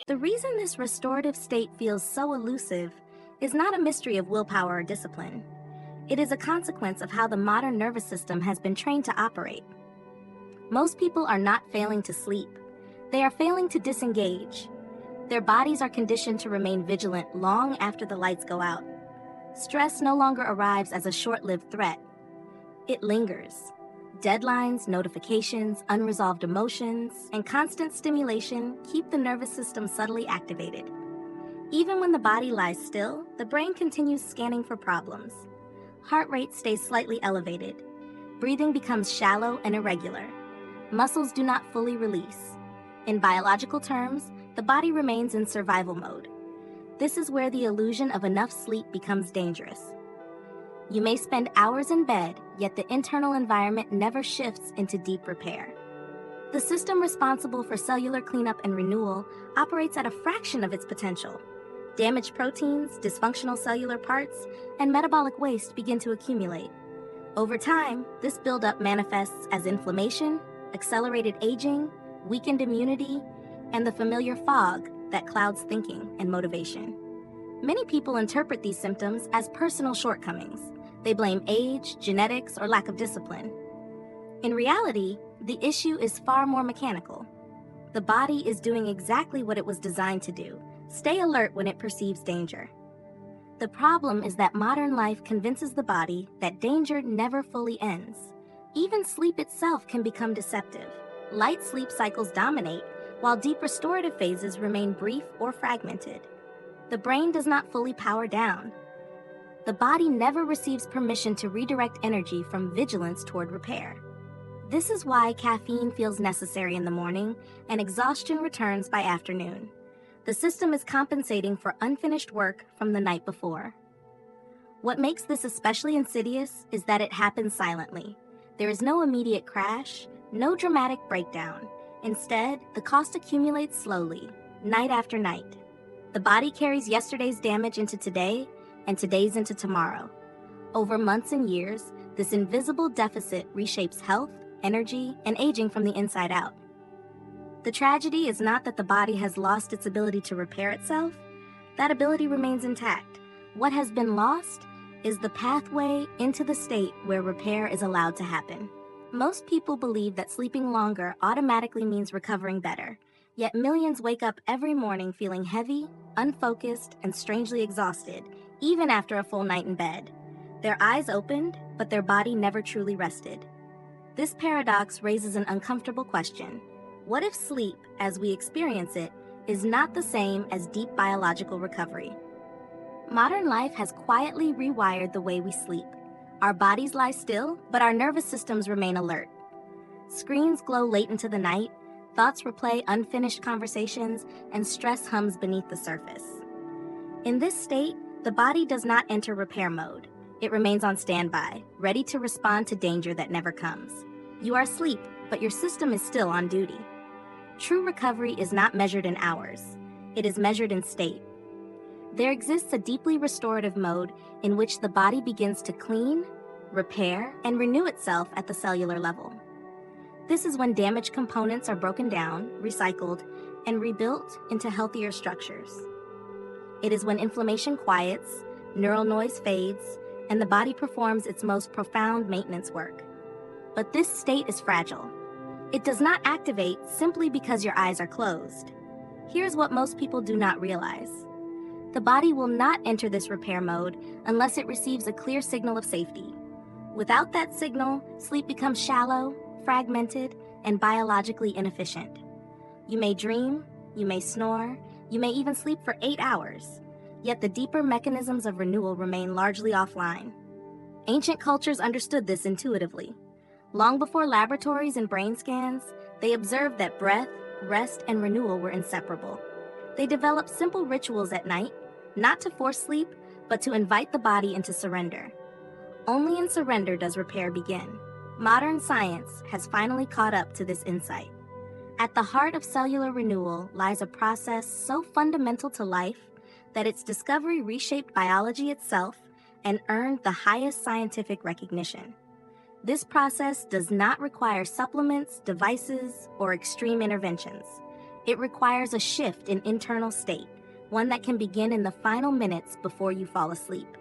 The reason this restorative state feels so elusive is not a mystery of willpower or discipline. It is a consequence of how the modern nervous system has been trained to operate. Most people are not failing to sleep. They are failing to disengage. Their bodies are conditioned to remain vigilant long after the lights go out. Stress no longer arrives as a short-lived threat. It lingers. Deadlines, notifications, unresolved emotions, and constant stimulation keep the nervous system subtly activated. Even when the body lies still, the brain continues scanning for problems. Heart rate stays slightly elevated. Breathing becomes shallow and irregular. Muscles do not fully release. In biological terms, the body remains in survival mode. This is where the illusion of enough sleep becomes dangerous. You may spend hours in bed, yet the internal environment never shifts into deep repair. The system responsible for cellular cleanup and renewal operates at a fraction of its potential. Damaged proteins, dysfunctional cellular parts, and metabolic waste begin to accumulate. Over time, this buildup manifests as inflammation, accelerated aging, weakened immunity, and the familiar fog that clouds thinking and motivation. Many people interpret these symptoms as personal shortcomings. They blame age, genetics, or lack of discipline. In reality, the issue is far more mechanical. The body is doing exactly what it was designed to do: stay alert when it perceives danger. The problem is that modern life convinces the body that danger never fully ends. Even sleep itself can become deceptive. Light sleep cycles dominate, while deep restorative phases remain brief or fragmented. The brain does not fully power down. The body never receives permission to redirect energy from vigilance toward repair. This is why caffeine feels necessary in the morning and exhaustion returns by afternoon. The system is compensating for unfinished work from the night before. What makes this especially insidious is that it happens silently. There is no immediate crash, no dramatic breakdown. Instead, the cost accumulates slowly, night after night. The body carries yesterday's damage into today and today's into tomorrow. Over months and years, this invisible deficit reshapes health, energy, and aging from the inside out. The tragedy is not that the body has lost its ability to repair itself. That ability remains intact. What has been lost is the pathway into the state where repair is allowed to happen. Most people believe that sleeping longer automatically means recovering better, yet millions wake up every morning feeling heavy, unfocused, and strangely exhausted, even after a full night in bed. Their eyes opened, but their body never truly rested. This paradox raises an uncomfortable question. What if sleep, as we experience it, is not the same as deep biological recovery? Modern life has quietly rewired the way we sleep. Our bodies lie still, but our nervous systems remain alert. Screens glow late into the night, thoughts replay unfinished conversations, and stress hums beneath the surface. In this state, the body does not enter repair mode. It remains on standby, ready to respond to danger that never comes. You are asleep, but your system is still on duty. True recovery is not measured in hours. It is measured in state. There exists a deeply restorative mode in which the body begins to clean, repair, and renew itself at the cellular level. This is when damaged components are broken down, recycled, and rebuilt into healthier structures. It is when inflammation quiets, neural noise fades, and the body performs its most profound maintenance work. But this state is fragile. It does not activate simply because your eyes are closed. Here's what most people do not realize. The body will not enter this repair mode unless it receives a clear signal of safety. Without that signal, sleep becomes shallow, fragmented, and biologically inefficient. You may dream, you may snore, you may even sleep for 8 hours, yet the deeper mechanisms of renewal remain largely offline. Ancient cultures understood this intuitively. Long before laboratories and brain scans, they observed that breath, rest, and renewal were inseparable. They developed simple rituals at night, not to force sleep, but to invite the body into surrender. Only in surrender does repair begin. Modern science has finally caught up to this insight. At the heart of cellular renewal lies a process so fundamental to life that its discovery reshaped biology itself and earned the highest scientific recognition. This process does not require supplements, devices, or extreme interventions. It requires a shift in internal state, one that can begin in the final minutes before you fall asleep.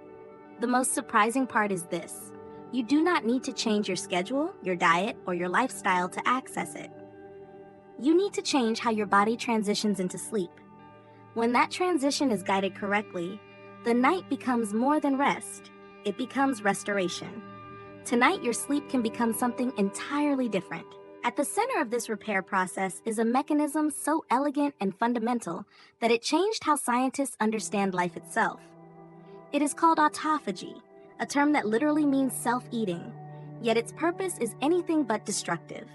The most surprising part is this: you do not need to change your schedule, your diet, or your lifestyle to access it. You need to change how your body transitions into sleep. When that transition is guided correctly, the night becomes more than rest. It becomes restoration. Tonight, your sleep can become something entirely different. At the center of this repair process is a mechanism so elegant and fundamental that it changed how scientists understand life itself. It is called autophagy, a term that literally means self-eating, yet its purpose is anything but destructive.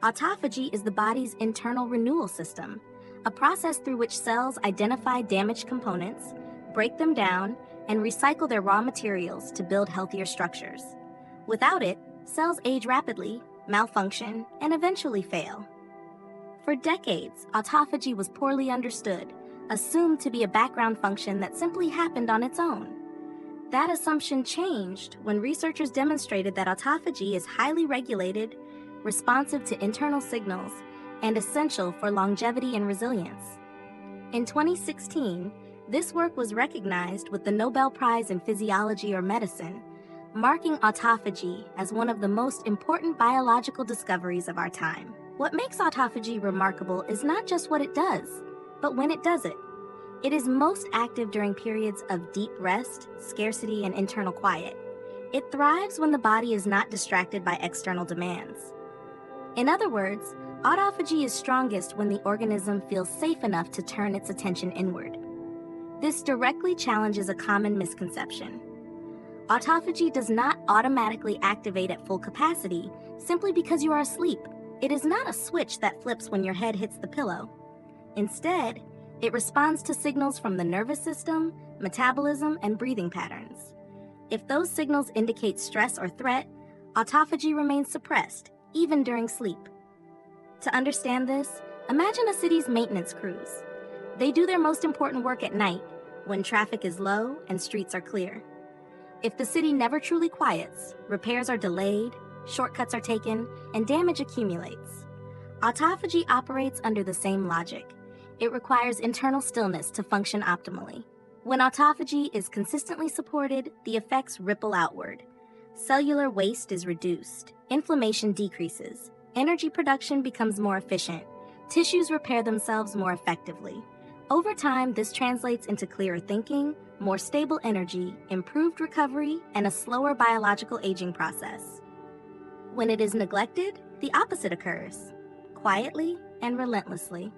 Autophagy is the body's internal renewal system, a process through which cells identify damaged components, break them down, and recycle their raw materials to build healthier structures. Without it, cells age rapidly, malfunction, and eventually fail. For decades, autophagy was poorly understood, assumed to be a background function that simply happened on its own. That assumption changed when researchers demonstrated that autophagy is highly regulated, responsive to internal signals, and essential for longevity and resilience. In 2016, this work was recognized with the Nobel Prize in Physiology or Medicine, marking autophagy as one of the most important biological discoveries of our time. What makes autophagy remarkable is not just what it does, but when it does it. It is most active during periods of deep rest, scarcity, and internal quiet. It thrives when the body is not distracted by external demands. In other words, autophagy is strongest when the organism feels safe enough to turn its attention inward. This directly challenges a common misconception. Autophagy does not automatically activate at full capacity simply because you are asleep. It is not a switch that flips when your head hits the pillow. Instead, it responds to signals from the nervous system, metabolism, and breathing patterns. If those signals indicate stress or threat, autophagy remains suppressed, even during sleep. To understand this, imagine a city's maintenance crews. They do their most important work at night, when traffic is low and streets are clear. If the city never truly quiets, repairs are delayed, shortcuts are taken, and damage accumulates. Autophagy operates under the same logic. It requires internal stillness to function optimally. When autophagy is consistently supported, the effects ripple outward. Cellular waste is reduced, inflammation decreases, energy production becomes more efficient, tissues repair themselves more effectively. Over time, this translates into clearer thinking, more stable energy, improved recovery, and a slower biological aging process. When it is neglected, the opposite occurs, quietly and relentlessly.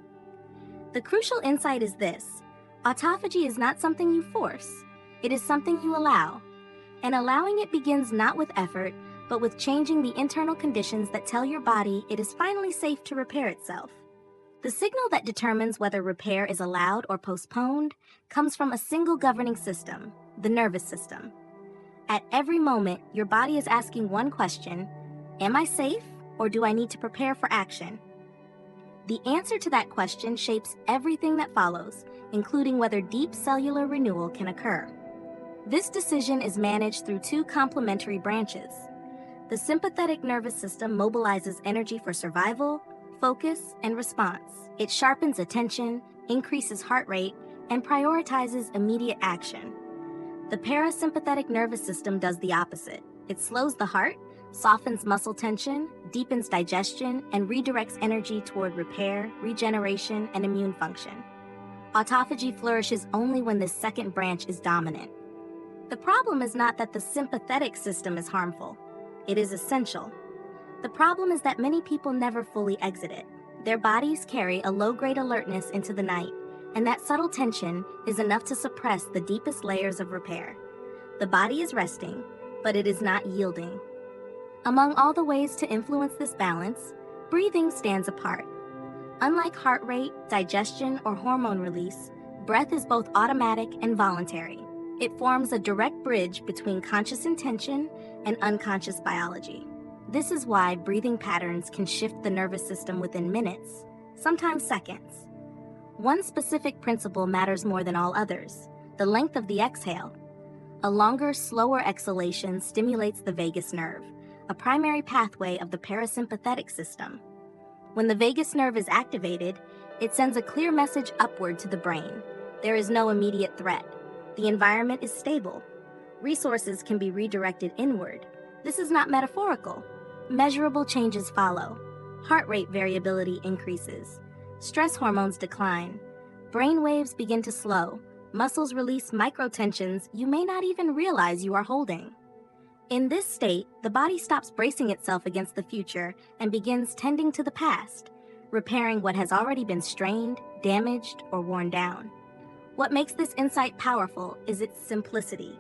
The crucial insight is this: autophagy is not something you force, it is something you allow. And allowing it begins not with effort, but with changing the internal conditions that tell your body it is finally safe to repair itself. The signal that determines whether repair is allowed or postponed comes from a single governing system, the nervous system. At every moment, your body is asking one question: am I safe, or do I need to prepare for action? The answer to that question shapes everything that follows, including whether deep cellular renewal can occur. This decision is managed through two complementary branches. The sympathetic nervous system mobilizes energy for survival, focus, and response. It sharpens attention, increases heart rate, and prioritizes immediate action. The parasympathetic nervous system does the opposite. It slows the heart, softens muscle tension, deepens digestion, and redirects energy toward repair, regeneration, and immune function. Autophagy flourishes only when this second branch is dominant. The problem is not that the sympathetic system is harmful. It is essential. The problem is that many people never fully exit it. Their bodies carry a low-grade alertness into the night, and that subtle tension is enough to suppress the deepest layers of repair. The body is resting, but it is not yielding. Among all the ways to influence this balance, breathing stands apart. Unlike heart rate, digestion, or hormone release, breath is both automatic and voluntary. It forms a direct bridge between conscious intention and unconscious biology. This is why breathing patterns can shift the nervous system within minutes, sometimes seconds. One specific principle matters more than all others: the length of the exhale. A longer, slower exhalation stimulates the vagus nerve, a primary pathway of the parasympathetic system. When the vagus nerve is activated, it sends a clear message upward to the brain. There is no immediate threat. The environment is stable. Resources can be redirected inward. This is not metaphorical. Measurable changes follow. Heart rate variability increases. Stress hormones decline. Brain waves begin to slow. Muscles release microtensions you may not even realize you are holding. In this state, the body stops bracing itself against the future and begins tending to the past, repairing what has already been strained, damaged, or worn down. What makes this insight powerful is its simplicity.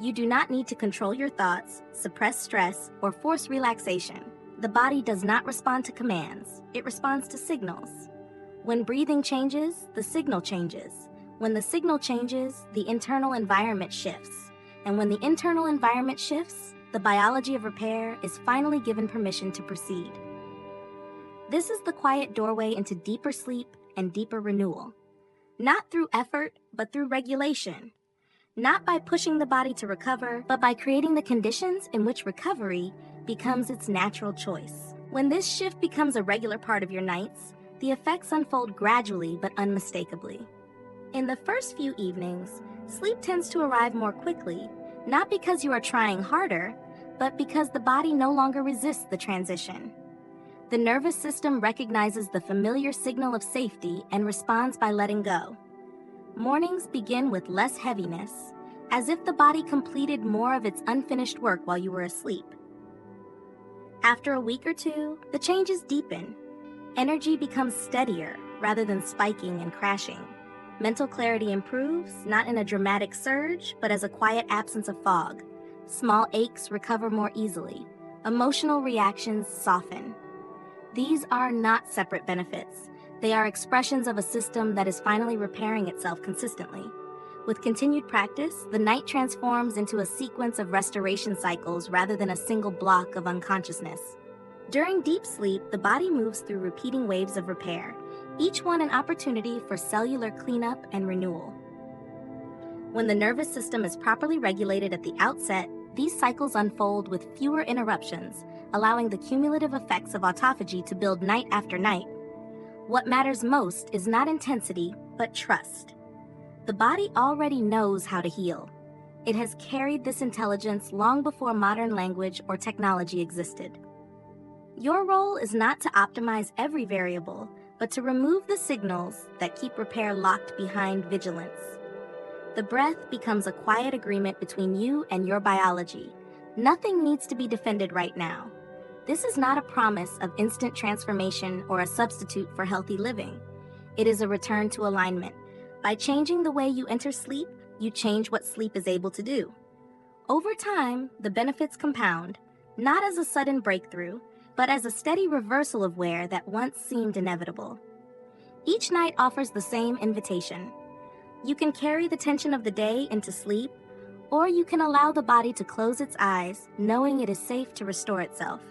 You do not need to control your thoughts, suppress stress, or force relaxation. The body does not respond to commands, it responds to signals. When breathing changes, the signal changes. When the signal changes, the internal environment shifts. And when the internal environment shifts, the biology of repair is finally given permission to proceed. This is the quiet doorway into deeper sleep and deeper renewal. Not through effort, but through regulation. Not by pushing the body to recover, but by creating the conditions in which recovery becomes its natural choice. When this shift becomes a regular part of your nights, the effects unfold gradually but unmistakably. In the first few evenings, sleep tends to arrive more quickly, not because you are trying harder, but because the body no longer resists the transition. The nervous system recognizes the familiar signal of safety and responds by letting go. Mornings begin with less heaviness, as if the body completed more of its unfinished work while you were asleep. After a week or two, the changes deepen. Energy becomes steadier rather than spiking and crashing. Mental clarity improves, not in a dramatic surge, but as a quiet absence of fog. Small aches recover more easily. Emotional reactions soften. These are not separate benefits. They are expressions of a system that is finally repairing itself consistently. With continued practice, the night transforms into a sequence of restoration cycles rather than a single block of unconsciousness. During deep sleep, the body moves through repeating waves of repair, each one an opportunity for cellular cleanup and renewal. When the nervous system is properly regulated at the outset, these cycles unfold with fewer interruptions, allowing the cumulative effects of autophagy to build night after night. What matters most is not intensity, but trust. The body already knows how to heal. It has carried this intelligence long before modern language or technology existed. Your role is not to optimize every variable, but to remove the signals that keep repair locked behind vigilance. The breath becomes a quiet agreement between you and your biology. Nothing needs to be defended right now. This is not a promise of instant transformation or a substitute for healthy living. It is a return to alignment. By changing the way you enter sleep, you change what sleep is able to do. Over time, the benefits compound, not as a sudden breakthrough, but as a steady reversal of wear that once seemed inevitable. Each night offers the same invitation. You can carry the tension of the day into sleep, or you can allow the body to close its eyes, knowing it is safe to restore itself.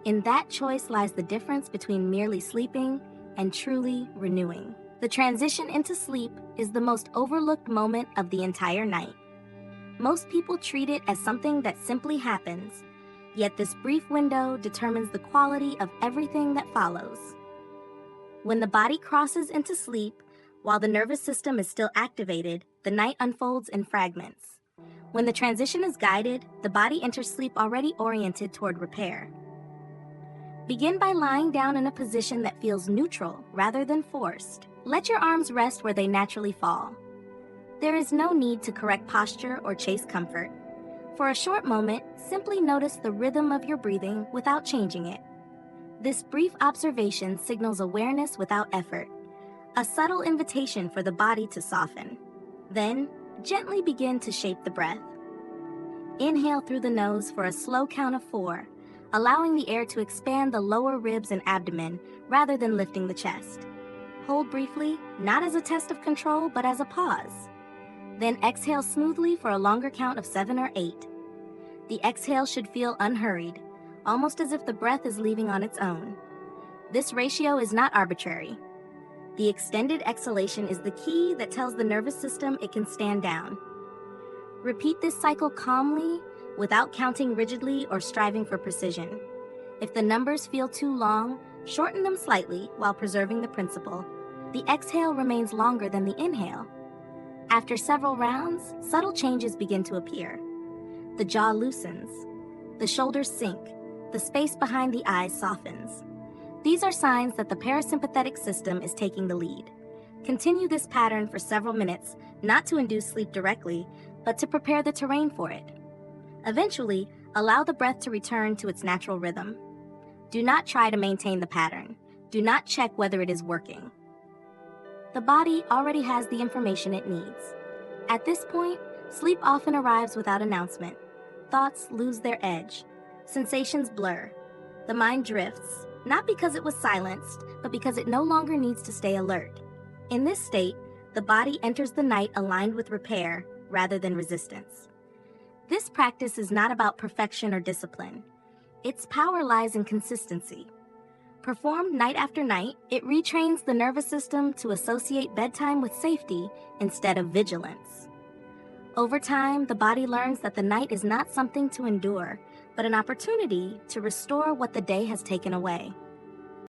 In that choice lies the difference between merely sleeping and truly renewing. The transition into sleep is the most overlooked moment of the entire night. Most people treat it as something that simply happens, yet this brief window determines the quality of everything that follows. When the body crosses into sleep, while the nervous system is still activated, the night unfolds in fragments. When the transition is guided, the body enters sleep already oriented toward repair. Begin by lying down in a position that feels neutral rather than forced. Let your arms rest where they naturally fall. There is no need to correct posture or chase comfort. For a short moment, simply notice the rhythm of your breathing without changing it. This brief observation signals awareness without effort, a subtle invitation for the body to soften. Then, gently begin to shape the breath. Inhale through the nose for a slow count of 4, allowing the air to expand the lower ribs and abdomen rather than lifting the chest. Hold briefly, not as a test of control, but as a pause. Then exhale smoothly for a longer count of 7 or 8. The exhale should feel unhurried, almost as if the breath is leaving on its own. This ratio is not arbitrary. The extended exhalation is the key that tells the nervous system it can stand down. Repeat this cycle calmly, without counting rigidly or striving for precision. If the numbers feel too long, Shorten them slightly while preserving the principle. The exhale remains longer than the inhale. After several rounds, subtle changes begin to appear. The jaw loosens. The shoulders sink. The space behind the eyes softens. These are signs that the parasympathetic system is taking the lead. Continue this pattern for several minutes, not to induce sleep directly, but to prepare the terrain for it. Eventually, allow the breath to return to its natural rhythm. Do not try to maintain the pattern. Do not check whether it is working. The body already has the information it needs. At this point, sleep often arrives without announcement. Thoughts lose their edge. Sensations blur. The mind drifts, not because it was silenced, but because it no longer needs to stay alert. In this state, the body enters the night aligned with repair rather than resistance. This practice is not about perfection or discipline. Its power lies in consistency. Performed night after night, it retrains the nervous system to associate bedtime with safety instead of vigilance. Over time, the body learns that the night is not something to endure, but an opportunity to restore what the day has taken away.